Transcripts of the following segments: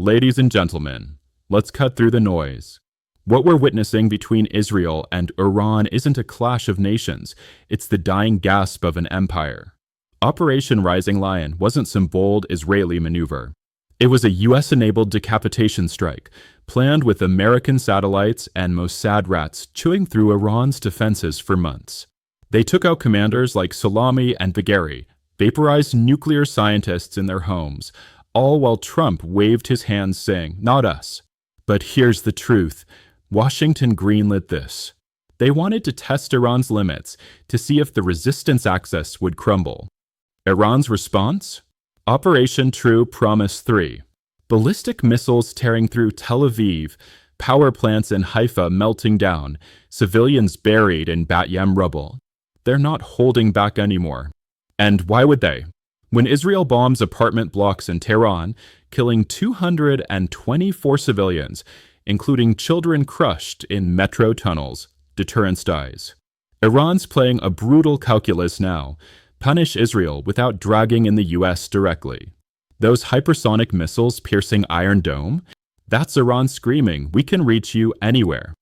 Ladies and gentlemen, let's cut through the noise. What we're witnessing between Israel and Iran isn't a clash of nations, it's the dying gasp of an empire. Operation Rising Lion wasn't some bold Israeli maneuver. It was a US-enabled decapitation strike, planned with American satellites and Mossad rats chewing through Iran's defenses for months. They took out commanders like Salami and Bagheri, vaporized nuclear scientists in their homes, all while Trump waved his hands saying, "Not us." But here's the truth. Washington greenlit this. They wanted to test Iran's limits to see if the resistance axis would crumble. Iran's response? Operation True Promise 3. Ballistic missiles tearing through Tel Aviv, power plants in Haifa melting down, civilians buried in Bat Yam rubble. They're not holding back anymore. And why would they? When Israel bombs apartment blocks in Tehran, killing 224 civilians, including children crushed in metro tunnels, deterrence dies. Iran's playing a brutal calculus now: punish Israel without dragging in the US directly. Those hypersonic missiles piercing Iron Dome? That's Iran screaming, "We can reach you anywhere."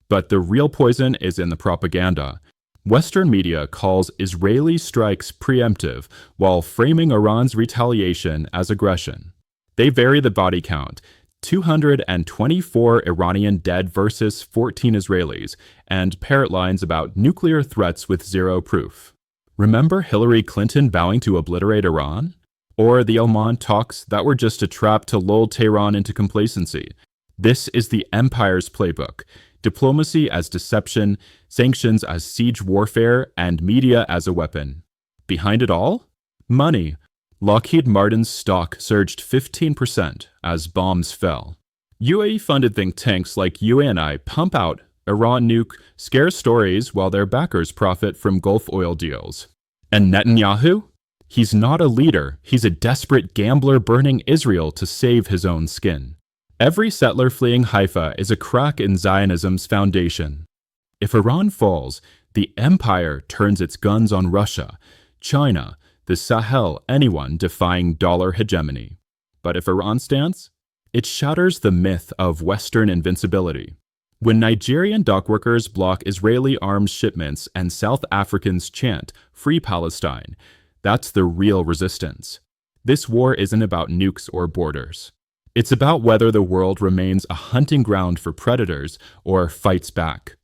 But the real poison is in the propaganda. Western media calls Israeli strikes preemptive while framing Iran's retaliation as aggression. They vary the body count: 224 Iranian dead versus 14 Israelis, and parrot lines about nuclear threats with zero proof. Remember Hillary Clinton vowing to obliterate Iran? Or the Oman talks that were just a trap to lull Tehran into complacency? This is the empire's playbook: diplomacy as deception, sanctions as siege warfare, and media as a weapon. Behind it all? Money. Lockheed Martin's stock surged 15% as bombs fell. UAE-funded think tanks like UANI pump out Iran nuke scare stories while their backers profit from Gulf oil deals. And Netanyahu? He's not a leader, he's a desperate gambler burning Israel to save his own skin. Every settler fleeing Haifa is a crack in Zionism's foundation. If Iran falls, the empire turns its guns on Russia, China, the Sahel, anyone defying dollar hegemony. But if Iran stands, it shatters the myth of Western invincibility. When Nigerian dockworkers block Israeli arms shipments and South Africans chant, "Free Palestine," that's the real resistance. This war isn't about nukes or borders. It's about whether the world remains a hunting ground for predators or fights back.